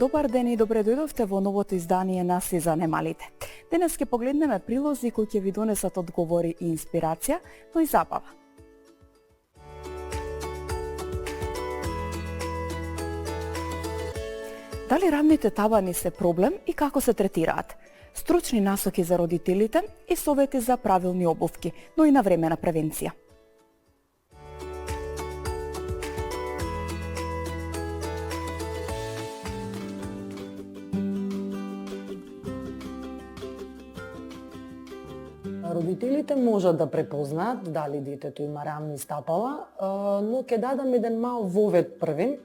Добар ден и добре дојдовте во новото издание на Си за немалите. Денес ќе погледнеме прилози кои ќе ви донесат одговори и инспирација, но и забава. Дали рамните табани се проблем и како се третираат? Стручни насоки за родителите и совети за правилни обувки, но и навремена превенција. Родителите можат да препознаат дали детето има рамни стапала, но ќе дадам еден мал вовед првин,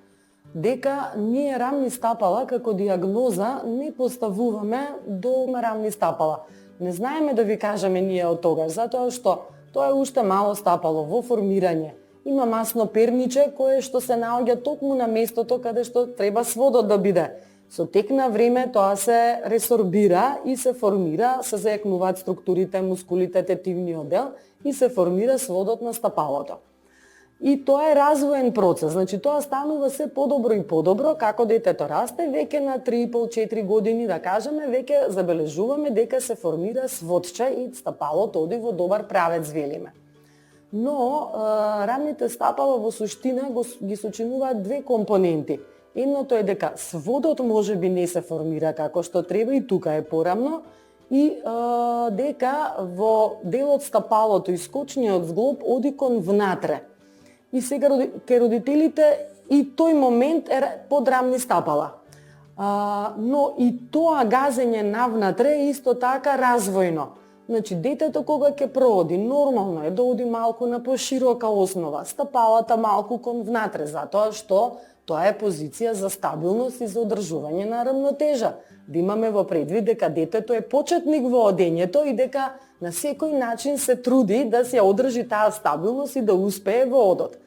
дека ние рамни стапала како диагноза не поставуваме до рамни стапала. Не знаеме да ви кажеме ние од тогаш, затоа што тоа е уште мало стапало во формирање. Има масно перниче кое што се наоѓа токму на местото каде што треба сводот да биде. Со тек на време тоа се ресорбира и се формира, се зајакнуваат структурите, мускулите, тетивниот дел и се формира сводот на стапалото. И тоа е развоен процес, значи тоа станува се подобро и подобро како детето расте, веќе на 3,5-4 години, да кажеме, веќе забележуваме дека се формира сводче и стапалото оди во добар правец, велиме. Но рамните стапала во суштина ги сочинуваат две компоненти. Едното е дека сводот можеби не се формира како што треба и тука е порамно и дека во делот стапалото и скочниот зглоб оди кон внатре. И сега ке родителите и тој момент е под рамни стапала. Но и тоа газење навнатре е исто така развојно. Значи, детето кога ќе прооди, нормално е да оди малку на поширока основа, стапалата малку кон внатре, затоа што тоа е позиција за стабилност и за одржување на рамнотежа. Да имаме во предвид дека детето е почетник во одењето и дека на секој начин се труди да се одржи таа стабилност и да успее во одот.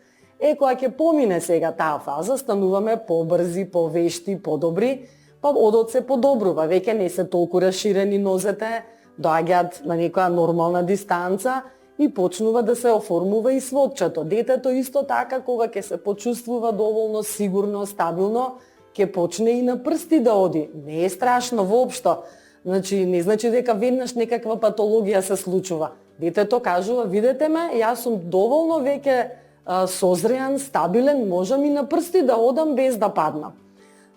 Кога ќе помине сега таа фаза, стануваме побрзи, повешти, подобри, па одот се подобрува, веќе не се толку расширени нозете, доаѓаат на некоја нормална дистанца и почнува да се оформува и сводчето. Детето исто така, кога ќе се почувствува доволно сигурно, стабилно, ќе почне и на прсти да оди. Не е страшно воопшто. Значи, не значи дека веднаш некаква патологија се случува. Детето кажува, видете ме, јас сум доволно веќе созреан, стабилен, можам и на прсти да одам без да паднам.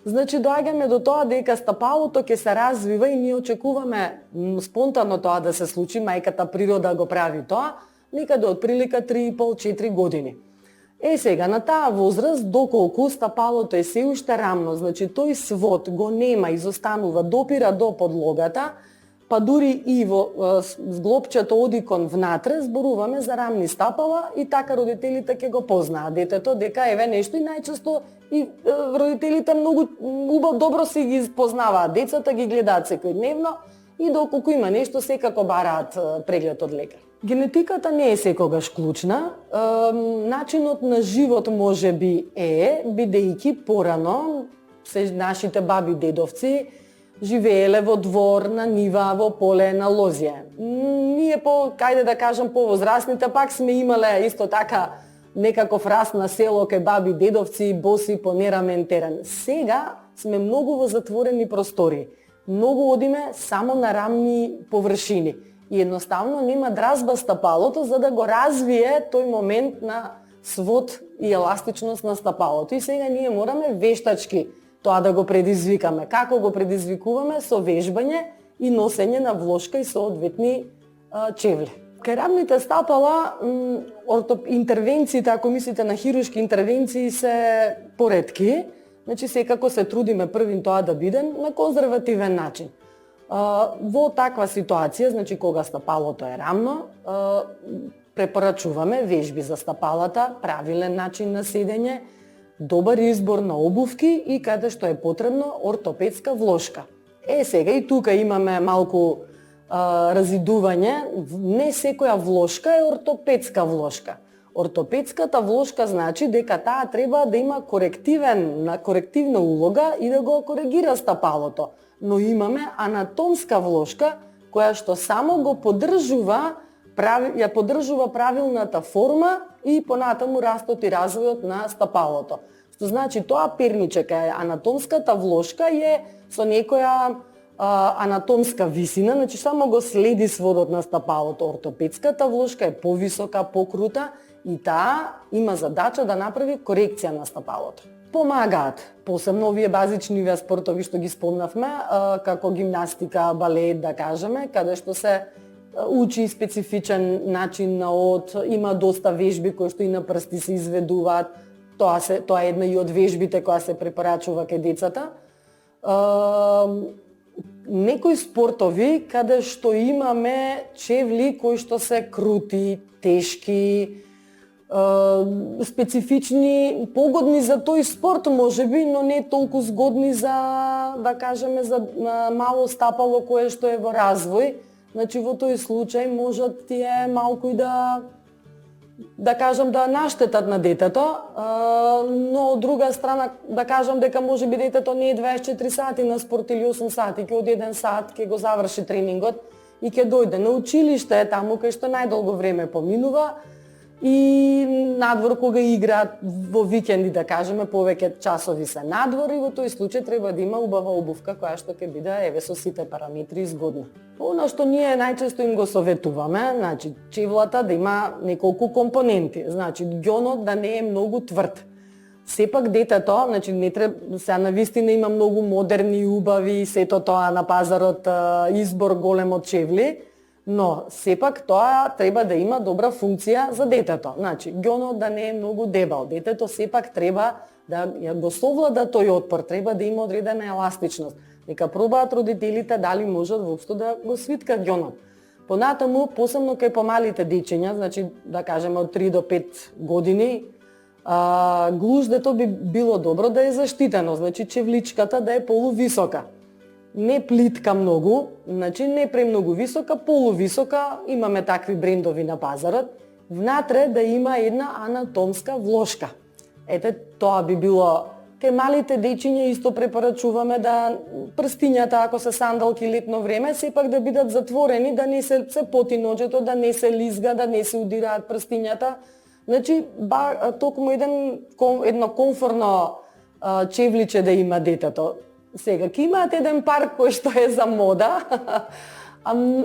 Значи, доаѓаме до тоа дека стапалото ќе се развива и ние очекуваме спонтано тоа да се случи, мајката природа го прави тоа, некаде од прилика 3,5-4 години. Сега, на таа возраст, доколку стапалото е се уште рамно, значи тој свод го нема, изостанува, допира до подлогата, па дури и во зглобчето оди кон внатре, зборуваме за рамни стапала и така родителите ќе го познаат детето дека еве нешто и најчесто и родителите многу добро си ги познаваат децата, ги гледаат секојдневно и доколку има нешто секако бараат преглед од лекар. Генетиката не е секогаш клучна, начинот на живот можеби е, бидејќи порано нашите баби дедовци живееле во двор, на нива, во поле, на лозје. Ние кајде да кажам, повозрастните пак сме имале исто така некаков раст на село кај баби, дедовци, боси по нерамен терен. Сега сме многу во затворени простори. Многу одиме само на рамни површини. И едноставно нема дразба стапалото за да го развие тој момент на свод и еластичност на стапалото. И сега ние мораме вештачки тоа да го предизвикаме. Како го предизвикуваме? Со вежбање и носење на влошка и соодветни чевли. Кај рамните стапала, интервенциите, ако мислите на хируршки интервенции, се поретки. Значи, секако се трудиме првин тоа да биде на конзервативен начин. Во таква ситуација, значи кога стапалото е рамно, препорачуваме вежби за стапалата, правилен начин на седење, добар избор на обувки и каде што е потребно ортопедска влошка. Сега и тука имаме малку разидување, не секоја влошка е ортопедска влошка. Ортопедската влошка значи дека таа треба да има корективна улога и да го коригира стапалото. Но имаме анатомска влошка која што само го поддржува правилната форма и понатаму растот и развојот на стапалото. Што значи тоа перниче кај анатомската влошка е со некоја анатомска висина, значи само го следи сводот на стапалото. Ортопедската влошка е повисока, покрута и таа има задача да направи корекција на стапалото. Помагаат, посебно овие базични спортови што ги спомнавме, како гимнастика, балет, да кажеме, каде што се учи специфичен начин на од, има доста вежби кои што и на прсти се изведуваат. Тоа е една и од вежбите која се препорачува кај децата. Некои спортови каде што имаме чевли кои што се крути, тешки, специфични, погодни за тој спорт можеби, но не толку згодни за, да кажеме, за мало стапало кое што е во развој. Значи во тој случај можат тие малку и да кажам да наштетат на детето, но од друга страна да кажам дека можеби детето не е 24 сати на спорт или 8 сати, ќе од 1 сат ќе го заврши тренингот и ќе дојде на училиште, таму кај што најдолго време поминува, и надвор кога играат во викенди, да кажеме, повеќе часови се надвор и во тој случај треба да има убава обувка која што ќе биде еве со сите параметри изгодна. Она што ние најчесто им го советуваме, значи чевлата да има неколку компоненти, значи ѓонот да не е многу тврд. Сепак детето, значи не треба, сега навистина има многу модерни и убави, сето тоа на пазарот избор голем од чевли, но сепак тоа треба да има добра функција за детето. Значи, ѓонот да не е многу дебел. Детето сепак треба да го совлада тој отпор, треба да има одредена еластичност. Нека пробаат родителите дали можат воопшто да го свиткат ѓонот. Понатаму, посебно кај помалите дечиња, значи да кажеме од 3 до 5 години, глуждето би било добро да е заштитено, значи чевличката да е полувисока. Не плитка многу, значи не премногу висока, полувисока, имаме такви брендови на пазарот. Внатре да има една анатомска влошка. Ете, тоа би било. Кај малите дечиња исто препорачуваме да прстињата, ако се сандалки летно време, сепак да бидат затворени, да не се поти ноџето, да не се лизга, да не се удираат прстињата. Значи, токму едно комфорно чевличе да има детето. Сега, ќе имаат еден парк кој што е за мода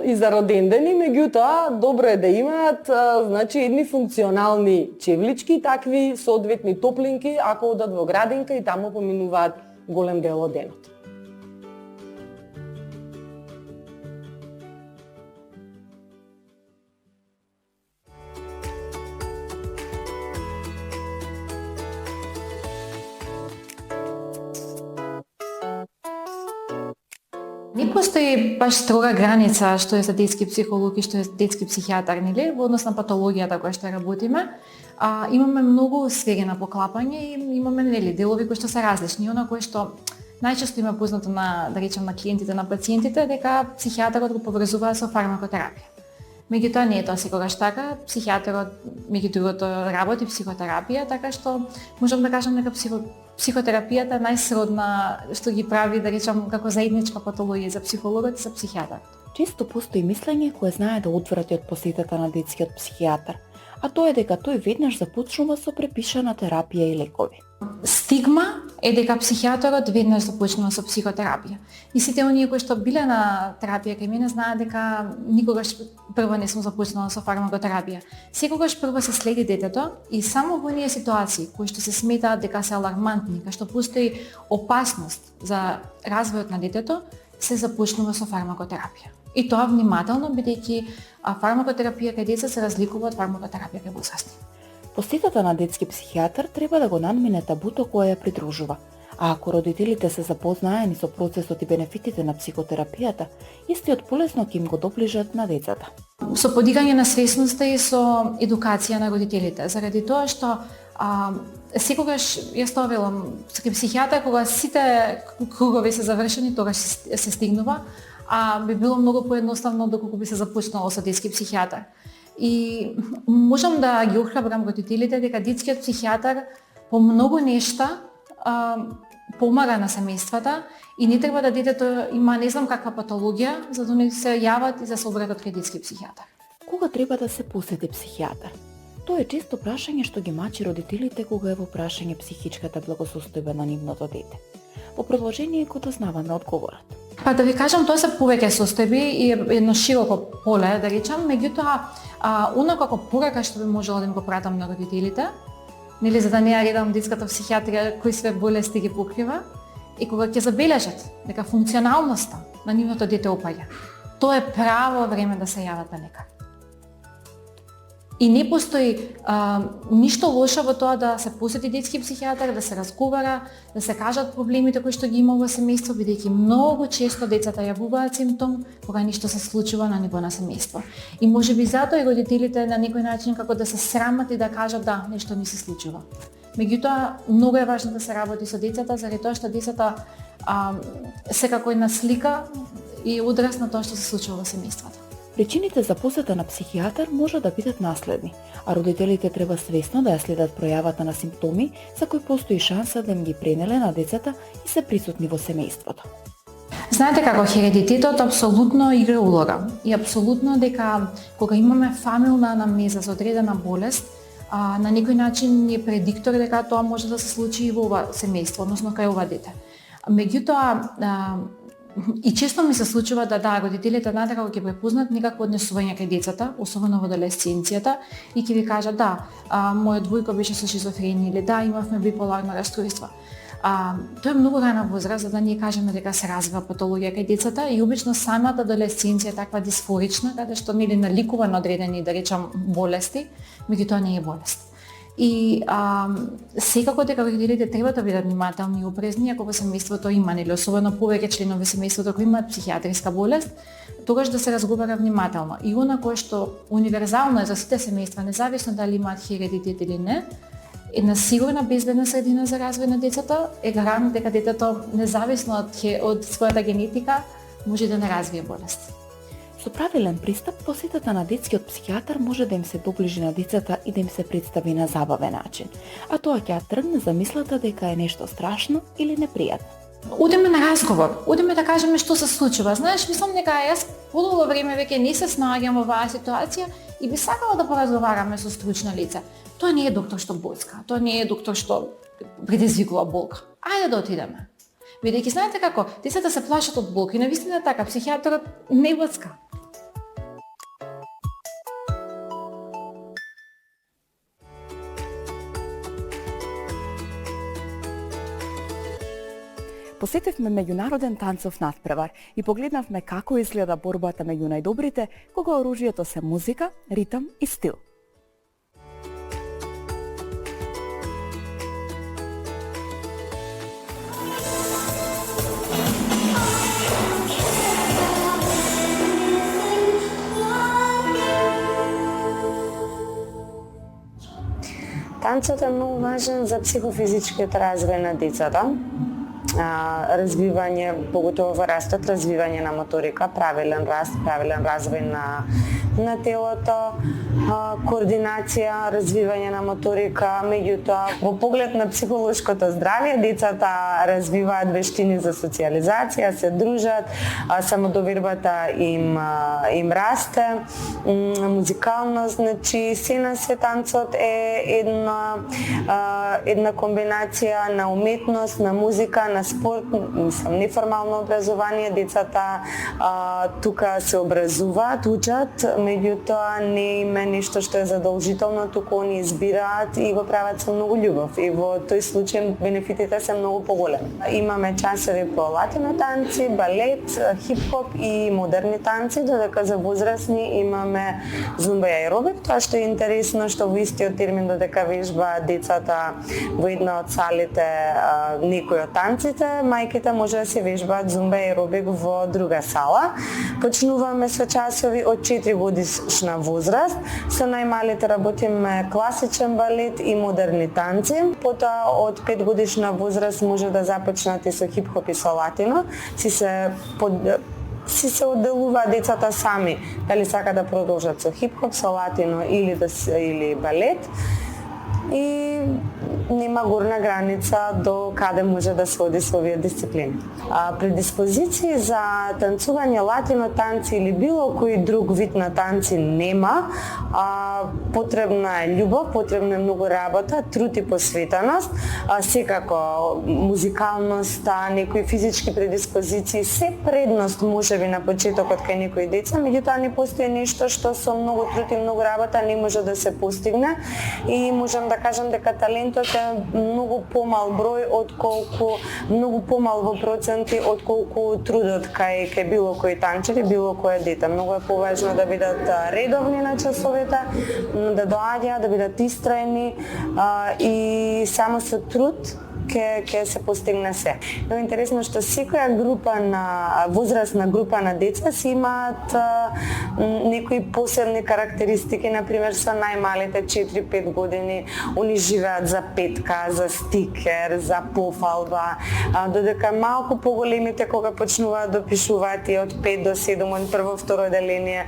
и за родендени, меѓутоа, добро е да имаат значи, едни функционални чевлички, такви соодветни топлинки, ако одат во градинка и таму поминуваат голем дел од денот. Не постои баш строга граница што е за детски психолог и што е детски психијатар, нели, во однос на патологијата која што работиме. Имаме многу сфери на поклапање и имаме нели делови кои што се различни, она кое што најчесто има познато на, да речем, на клиентите, на пациентите, дека психијатарот го поврзува со фармакотерапија. Меѓутоа не е тоа секогаш така. Психијатарот, меѓу другото, работи психотерапија, така што можам да кажам дека психотерапијата е најсродна што ги прави, да речам, како заедничка патологија за психологот и за психијатарот. Често постои мислење кое знае да одврати од посетата на детскиот психијатар, а тоа е дека тој веднаш започнува со препишана терапија и лекови. Стигма е дека психијаторот веднаш започнува со психотерапија. И сите оние кои што биле на терапија кај мене знаат дека никогаш прво не сум започнала со фармакотерапија. Секогаш прво се следи детето и само во оние ситуации кои што се сметаат дека се алармантни, кај што постои опасност за развојот на детето, се започнува со фармакотерапија. И тоа внимателно, бидејќи фармакотерапија кај деца се разликува од фармакотерапија кај возрастни. Посетата на детски психијатар треба да го надмине табуто кое ја придружува, а ако родителите се запознаени со процесот и бенефитите на психотерапијата, истиот полесно ќе им го доближат на децата. Со подигање на свесноста и со едукација на родителите, заради тоа што секогаш јас тоа велам, кај психијатар кога сите кругови се завршени, тогаш се стигнува, а би било многу поедноставно доколку би се започнало со детски психијатар. И можам да ги охрабрам родителите дека детскиот психијатар по многу нешта помага на семејствата и не треба да детето има не знам каква патологија за да не се јават и за се обратат кај детски психијатар. Кога треба да се посети психијатар? Тоа е често прашање што ги мачи родителите кога е во прашање психичката благосостојба на нивното дете. По продолжение го дознаваме одговорот. Па да ви кажам, тоа се повеќе состојби и едно широко поле, да речам, меѓутоа, она како порака што би можела да им го пратам на родителите, нели, за да не ја редам детската психијатрија кои све болести ги покрива, и кога ќе забележат дека функционалноста на нивното дете опаѓа, тоа е право време да се јават на лекар. И не постои ништо лошо во тоа да се посети детски психијатар, да се разговара, да се кажат проблемите кои што ги има во семејство, бидејќи многу често децата јавуваат симптом кога ништо се случува на ниво на семејство. И можеби затоа и родителите на некој начин како да се срамат и да кажат да, нешто ми се случува. Меѓутоа, многу е важно да се работи со децата, заради тоа што децата секако една слика и одраз на тоа што се случува во семејството. Причините за посета на психијатар може да бидат наследни, а родителите треба свесно да ја следат пројавата на симптоми за кои постои шанса да им ги пренеле на децата и се присутни во семејството. Знаете како хередитетот апсолутно игра улога и апсолутно дека кога имаме фамилна анамнеза за одредена болест, на некој начин е предиктор дека тоа може да се случи и во ова семејство, односно кај ова дете. Меѓутоа, и често ми се случува да родителите натака ќе препознат некакво однесување кај децата, особено во адолесценцијата, и ќе ви кажат мојот двојко беше со шизофренија или имавме биполарно расстройство. Тоа е многу рана возраст за да ние кажеме дека се развива патологија кај децата и обично самата адолесценција е таква дисфорична, каде што нели наликува на одредени, да речам, болести, меѓутоа не е болест. И секако дека родителите треба да бидат внимателни и опрезни ако во семејството има, или особено повеќе членови семејството кои имаат психијатриска болест, тогаш да се разговара внимателно. И она кое што универзално е за сите семејства, независно дали имаат хередитет или не, една сигурна безбедна средина за развој на децата е гарант дека детето, независно од својата генетика, може да не развие болест. Со правилен пристап, посетата на детскиот психијатар може да им се доближи на децата и да им се представи на забавен начин, а тоа ќе ја тргне за мислата дека е нешто страшно или непријатно. Одеме на разговор, одеме да кажеме што се случува. Знаеш, мислам дека јас подолго време веќе не се снаоѓам во оваа ситуација и би сакала да поразговараме со стручно лице. Тоа не е доктор што боцка, тоа не е доктор што предизвикува болка. Ајде да отидеме. Бидејќи знаете како, децата се плашат од болка и навистина така, психијатрот не боцка. Посетивме меѓународен танцов натпревар и погледнавме како изгледа борбата меѓу најдобрите кога оружјето се музика, ритам и стил. Танцот е многу важен за психофизичкиот развој на децата. Развивање, поготово во растот, развивање на моторика, правилен раст, правилен развој на телото, координација, развивање на моторика, меѓутоа во поглед на психолошкото здравје децата развиваат вештини за социјализација, се дружат, самодовербата им расте, музикално, значи се на се танцот е една комбинација на уметност, на музика, на спорт, неформално образование, децата тука се образуваат, учат, меѓутоа не има нешто што е задолжително, туку они избираат и го прават со многу љубов. И во тој случај бенефитите се многу поголеми. Имаме часови по латино танци, балет, хип-хоп и модерни танци, додека за возрастни имаме зумба и аеробик. Тоа што е интересно, што во истиот термин додека вежба децата во една од салите некој од танците, мајките може да се вежбаат зумба и аеробик во друга сала. Почнуваме со часови од 4 годишна возраст, со најмалите работиме класичен балет и модерни танци. Потоа од 5 годишна возраст може да започнате со хип-хоп и со латино. Си се одделуваат децата сами, дали сака да продолжат со хип-хоп, со латино или балет. И има горна граница до каде може да се оди со овие дисциплини. Предиспозиции за танцување латино танци или било кој друг вид на танци нема. Потребна е љубов, потребна е многу работа, труд и посветеност, секако музикалноста, некои физички предиспозиции, се предност можеби на почетокот кај некои деца, меѓутоа не постои нешто што со многу труд и многу работа не може да се постигне и можам да кажам дека талентот е многу помал број отколку многу помал во проценти отколку трудот кај било кој танчер и било кое дете. Многу е поважно да бидат редовни на часовете, да доаѓаат, да бидат истраени и само со труд ќе се постигне се. Но интересно што секоја група на возрастна група на деца си имаат некои посебни карактеристики, например со најмалите 4-5 години, они живеат за петка, за стикер, за пофалба, додека малку поголемите кога почнуваат да пишуваат и од 5 до 7, од прво второ деление,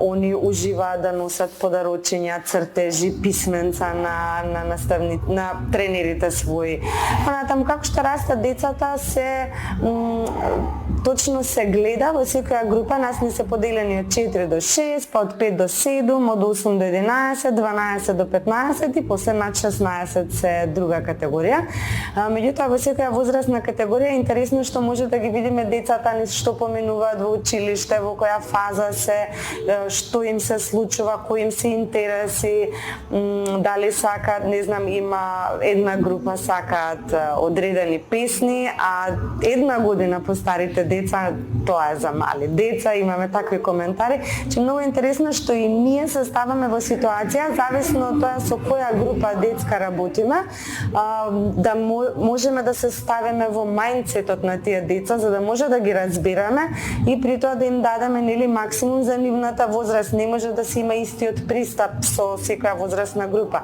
они уживаат да носат подарочиња, цртежи, писменца на тренерите своји. Понатаму како што растат децата се точно се гледа во секоја група, нас не се поделени од 4 до 6, па од 5 до 7, од 8 до 11, 12 до 15 и после над 16 се друга категорија. Меѓутоа во секоја возрастна категорија интересно што може да ги видиме децата што поменуваат во училиште, во која фаза се, што им се случува, кои им се интереси, дали сакаат, не знам, има една група сакаат одредени песни, а една година постарите деца, тоа е за мали деца, имаме такви коментари, че многу интересно што и ние се ставаме во ситуација, зависно од тоа со која група детска работиме, да можеме да се ставиме во мајндсетот на тие деца, за да може да ги разбираме и при тоа да им дадеме нели максимум за нивната возраст. Не може да се има истиот пристап со секоја возрастна група.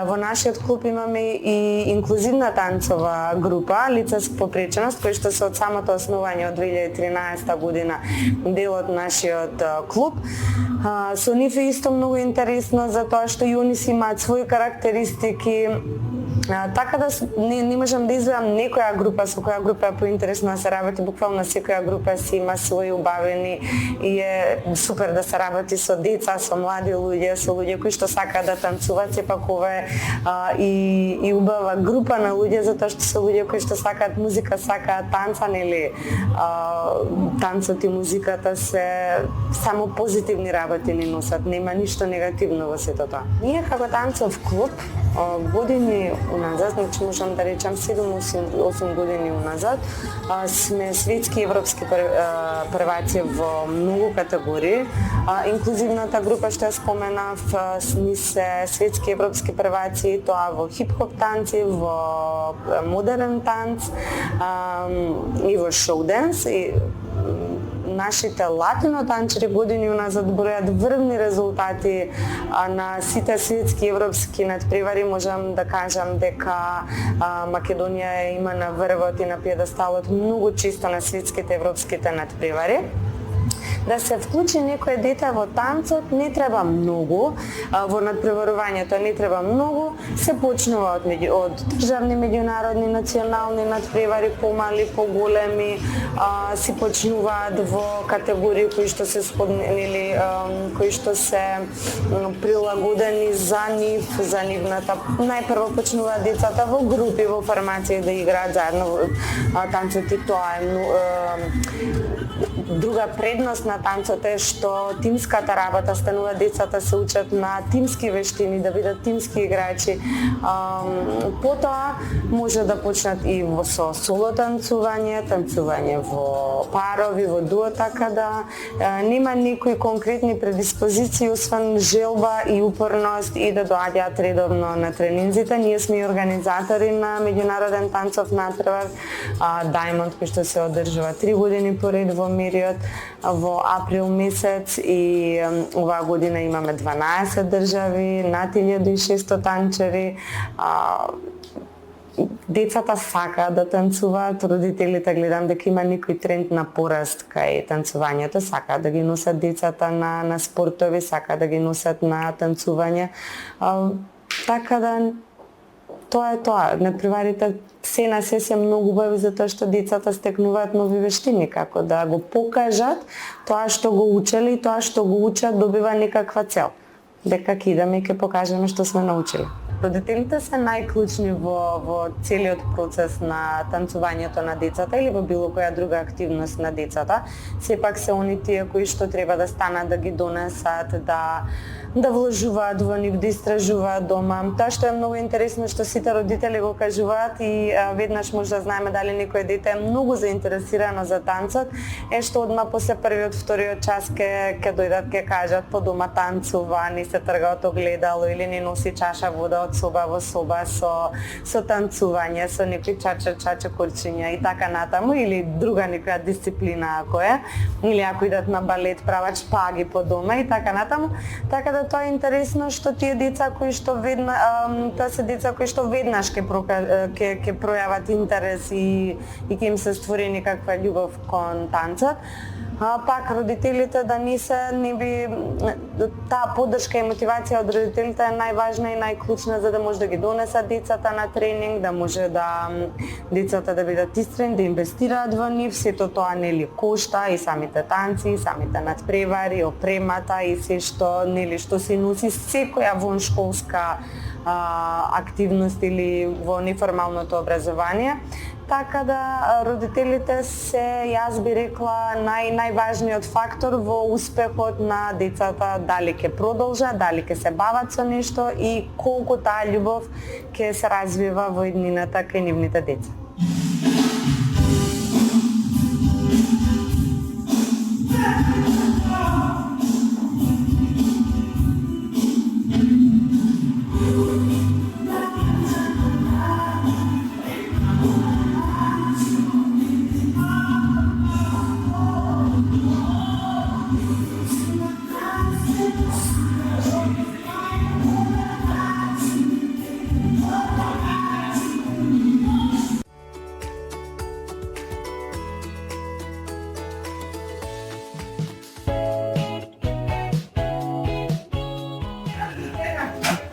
Во нашиот клуб имаме и инклузивна танцова група, лица со попреченост, кои што се од самото основање од 2013 година дел од нашиот клуб. Со нив е исто многу интересно за тоа што и они си имаат своји карактеристики. Така да не можам да издвојам некоја група со која група е поинтересно да се работи, буквално секоја група си има своји убавени и е супер да се работи со деца, со млади луѓе, со луѓе кои што сакаат да танцуваат, сепак ова е и убава група на луѓе затоа што се луѓе кои што сакаат музика, сакаат танца, нели танцот и музиката се само позитивни работи ни носат, нема ништо негативно во сето тоа. Ние како танцов клуб години уназад, значи можам да речам 7-8 години уназад, сме светски и европски прваци во многу категории. Инклузивната група што ја споменав, ни се светски европски прваци, тоа во хип-хоп танци, во модерен танц и во шоу-денс. Нашите латино танчери години уназад бројат врвни резултати на сите светски европски надпревари. Можам да кажам дека Македонија има на врвот и на пиедесталот многу често на светските европските надпревари. Да се вклучи некое дете во танцот не треба многу, во надпреварувањето не треба многу, се почнува од државни, меѓународни, национални надпревари, помали, поголеми, си почнуваат во категории кои што се сходнели, кои што се прилагодени за нив, за нивната. Најпрво почнуваат децата во групи, во формации да играат заедно танцот и тоа е друга предност на танцот е што тимската работа станува, децата се учат на тимски вештини, да бидат тимски играчи. Потоа може да почнат и со соло танцување, танцување во парови, во дуо, така да нема никои конкретни предиспозиции, освен желба и упорност и да доаѓаат редовно на тренинзите. Ние сме и организатори на меѓународен танцов надпревар Diamond, кој што се одржува 3 години поред во Мириот во април месец и оваа година имаме 12 држави, над 1600 танчери. Децата сакаат да танцуваат, родителите гледам дека има некој тренд на пораст кај танцувањето, сакаат да ги носат децата на спортови, сакаат да ги носат на танцување. Така да тоа е тоа. Надпреварите се на се многу убави затоа што децата стекнуваат нови вештини, како да го покажат тоа што го учеле и тоа што го учат добива некаква цел. Дека ќе идеме и ќе покажеме што сме научиле. Родителите се најклучни во целиот процес на танцувањето на децата или во било која друга активност на децата. Сепак се они тие кои што треба да станат, да ги донесат, да вложуваат во нив, да истражуваат дома. Тоа што е многу интересно што сите родители го кажуваат и веднаш може да знаеме дали некој дете е многу заинтересирано за танцот, е што одма после првиот, вториот час ќе дојдат, ќе кажат по дома танцува, ни се трга од огледало или ни носи чаша вода од соба во соба со танцување, со некои чача корчиња и така натаму, или друга некоја дисциплина ако е, или ако идат на балет прават шпаги по дома и така натаму. Така да тоа е интересно што тие деца кои што тоа се деца кои што веднаш ќе пројават интерес и ќе им се створи некаква љубов кон танцот. Пак родителите да не би таа поддршка и мотивација од родителите е најважна и најклучна за да може да ги донесат децата на тренинг, да може да децата да бидат истрени, да инвестираат во нив, сето тоа нели кошта и самите танци, и самите надпревари, опремата и се што нели што се носи секоја воншколска активност или во неформалното образование. Така да родителите се, јас би рекла, најважниот фактор во успехот на децата, дали ќе продолжат, дали ќе се бават со нешто и колку таа љубов ќе се развива во иднината кај нивните деца.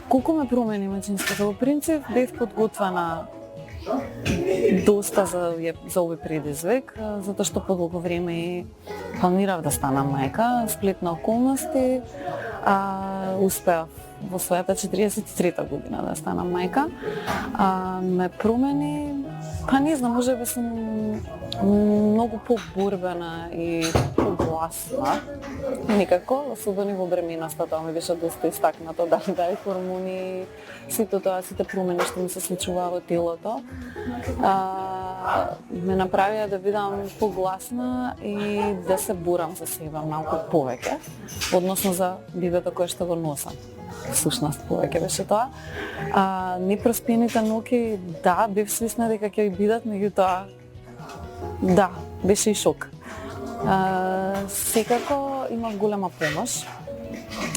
Колку ме промени мајчинството? Во принцип бев подготвена доста за овој предизвик, затоа што подолго време планирав да станам мајка, сплет на околности, успеав во својата 43-та година да станам мајка. Ме промени, па не знам, може би сум многу поборбена и погласна некако, особено во бременоста, тоа ми беше доста истакнато, дали хормони, сите промени што ми се случува во телото, ме направија да бидам погласна и да се борам за себе малку повеќе, односно за бебето кое што го носам. Всушност повеќе беше тоа. Непроспените ноќи, да, бев свесна дека ќе бидат, меѓутоа, да, беше и шок. Секако имав голема помош.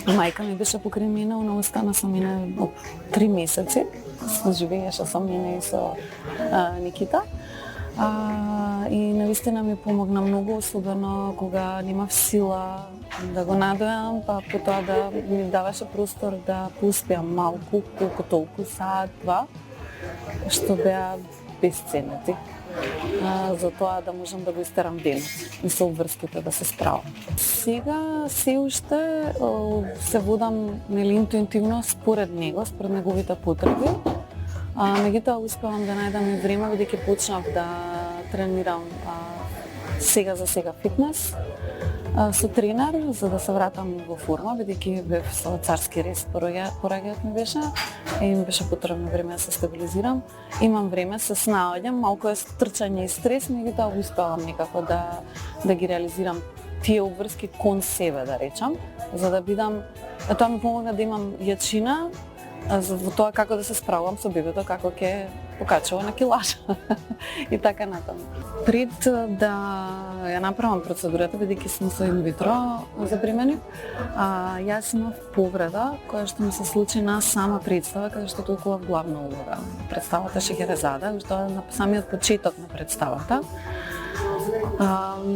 Мајка ми беше покрај мене, она остана со мене од 3 месеци. Живееше со мене и со Никита. И навистина ми помогна многу, особено кога немав сила да го надојам, па потоа да ми даваше простор да поспиам малку, колку толку, саат-два, што беа безценети. За тоа да можам да го истерам денот и со обврските да се справам. Сега се уште се водам интуитивно според него, според неговите потреби. Меѓутоа успевам да најдам и време бидејќи почнав да тренирам сега за сега фитнес со тренер за да се вратам во форма, бидејќи бев со царски рез пораѓајот ми беше и ми беше потребно време да се стабилизирам. Имам време, се снаоѓам, малку е трчање и стрес, меѓутоа успевам некако да ги реализирам тие обврски кон себе, да речам, за да бидам, тоа ми помогна да имам јачина во тоа како да се справувам со бебето, како ќе покачува на килажа и така натаму. Пред да ја направам процедурата, бидејќи сум со инвитро запремени, јас имав повреда која што ми се случи на сама представа, каде што толкував главна улога. Представата Шехерезада, што на самиот почеток на представата.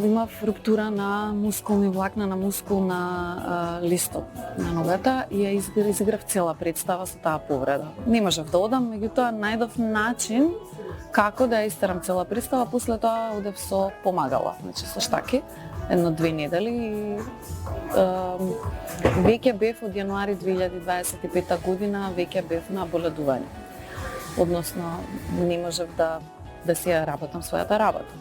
Имав руптура на мускулни влакна, на мускулна листот на ногата и ја изиграв цела представа со таа повреда. Не можев да одам, меѓутоа најдов начин како да ја истерам цела представа, после тоа одев со помагала, значи со штаки, 1-2 недели и веќе бев од јануари 2025 година, веќе бев на боледување. Односно, не можев да си ја работам својата работа.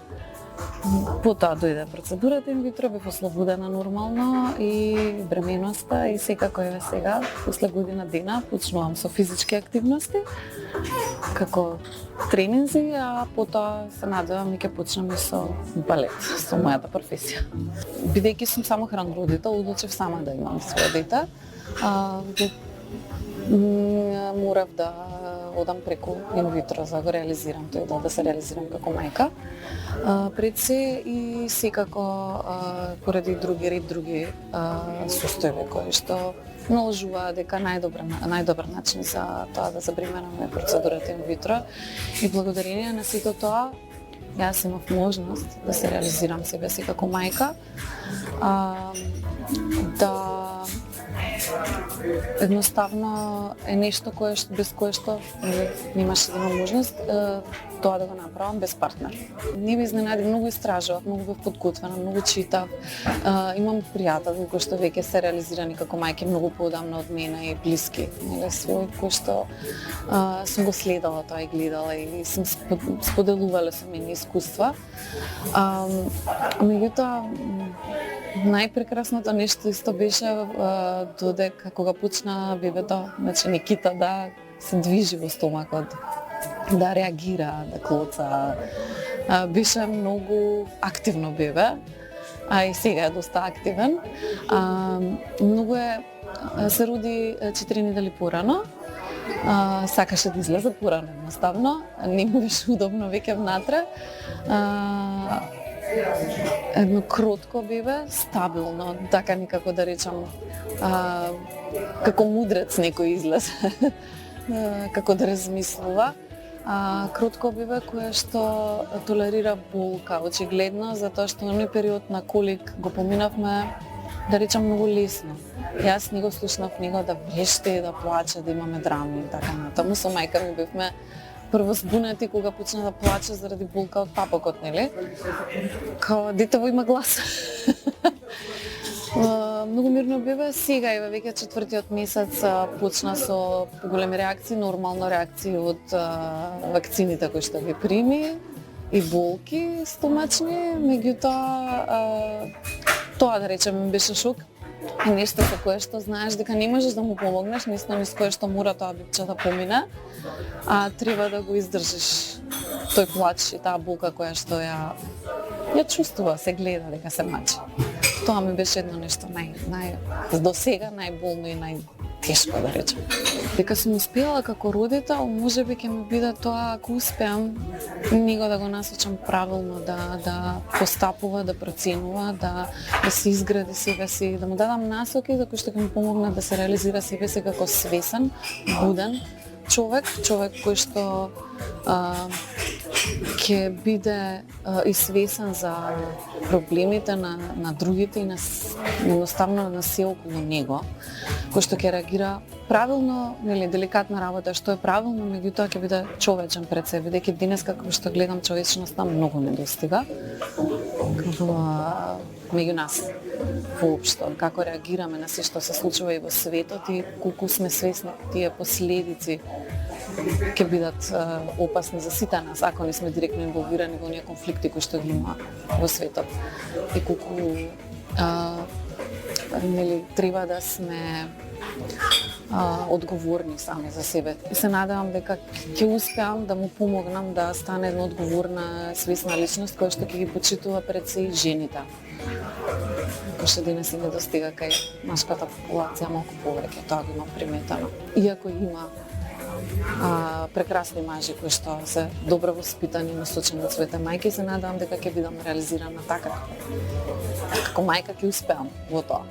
Потоа дојде процедурата инвитро, бев ослободена нормално и бременоста и секако е сега, после година дена, почнувам со физички активности, како тренинзи, а потоа се надевам и ќе почнем и со балет, со мојата професија. Бидејќи сум самохран родител, одлучив сама да имам своје дете. Морав да одам преку инвитро за да го реализирам тој да се реализирам како мајка. Пред се и секако поради други состојби кои што наложуваат дека најдобар начин за тоа да забременаме процедурата инвитро и благодарение на сето тоа јас имав можност да се реализирам себе си како мајка, да едноставно е нешто без кое што немаше да имам можност тоа да го направам без партнер. Не ме изненади, многу истражував, многу бев подготвена, многу читав. Имам пријатели кои што веќе се реализирани како мајки многу поодамна од мене и блиски, свој кои што сум го следала тоа и гледала и сум споделувала со мене искуства. Меѓутоа најпрекрасното нешто исто беше додека кога почна бебето, значи Никита да се движи во стомакот, да реагира, да клоца. Беше многу активно бебе, а и сега е доста активен. Се роди 4 недели порано. Сакаше да излезе порано едноставно, не му беше удобно веќе внатре. Едно кротко бебе, стабилно, така некако да речам, како мудрец некој излез, како да размислува. Кротко бебе кое што толерира болка, очигледно, затоа што на период на колик го поминавме, да речам, многу лесно. Јас не го слушнав него да вреште, да плаче, да имаме драми и така натаму. Со мајка ми бевме прво збунети кога почна да плаче заради болка од папокот, нели? Као детево има глас. Многу мирно бебе, сега е веќе 4-тиот месец почна со поголеми реакции, нормално реакции од вакцините кои што ги прими и болки стомачни, меѓутоа тоа да речем беше шок. И нешто со кое што знаеш дека не можеш да му помогнеш, нешто низ кое што мора тоа бебче да помине, а треба да го издржиш тој плач и таа болка која што ја чувствува, се гледа дека се мачи. Тоа ми беше едно нешто до сега најболно и најтешко да речем. Дека сум успеала како родител, можеби ќе ми биде тоа ако успеам него да го насочам правилно, да постапува, да проценува, да се изгради себе си, да му дадам насоки за кои што ќе му помогнат да се реализира себе си како свесен, буден човек кој што ќе биде и свесен за проблемите на другите и едноставно на се околу него, кој што ќе реагира правилно, нели деликатна работа, што е правилно, меѓутоа ќе биде човечен пред себе, бидејќи денес како што гледам човечноста многу недостига меѓу нас воопшто, како реагираме на се што се случува и во светот и колку сме свесни тие последици ќе бидат опасни за сите нас ако не сме директно инволвирани во оние конфликти кои што ги има во светот и колку треба да сме одговорни сами за себе. И се надевам дека ќе успеам да му помогнам да стане една одговорна, свесна личност која што ќе ги почитува пред се и жените. Кој што денес и не достига кај машката популација малку повеќе, тоа го има приметено. Иако има прекрасни мажи кои што се добро воспитани, насочени од своите мајки, се надевам дека ќе бидам реализирана така. Како мајка ќе успеам во тоа.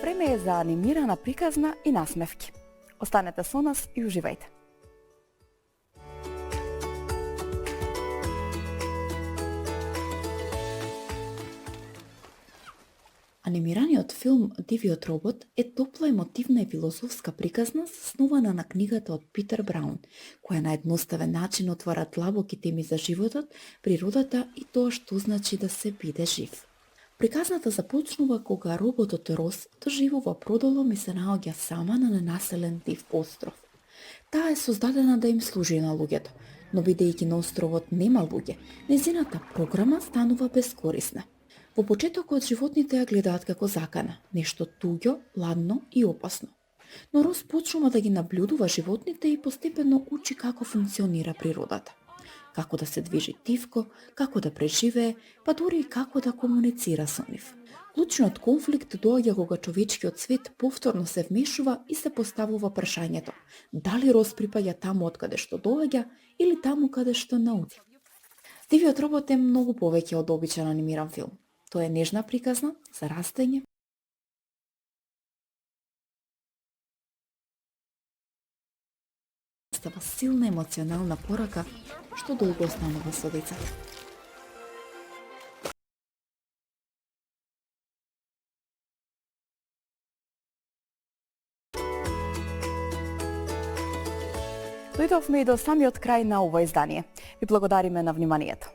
Време е за анимирана приказна и насмевки. Останете со нас и уживајте. Анимираниот филм Дивиот робот е топла емотивна и филозофска приказна заснована на книгата од Питер Браун, која на едноставен начин отвара длабоки теми за животот, природата и тоа што значи да се биде жив. Приказната започнува кога роботот Рос доживува продолом и се наоѓа сама на ненаселен див остров. Таа е создадена да им служи на луѓето, но бидејќи на островот нема луѓе, незината програма станува бескорисна. Во почетокот животните ја гледаат како закана, нешто туѓо, ладно и опасно. Но Рос почнува да ги наблюдува животните и постепено учи како функционира природата. Како да се движи тивко, како да преживее, па дури и како да комуницира со нив. Клучниот конфликт доаѓа кога човечкиот свет повторно се вмешува и се поставува прашањето: дали Рос припаѓа таму од каде што доаѓа или таму каде што научи? Дивиот робот е многу повеќе од обичен анимиран филм. Тоа е нежна приказна за растење, става силна емоционална порака што долго останува со децата. Дојдовме и до самиот крај на ова издание. Ви благодариме на вниманието.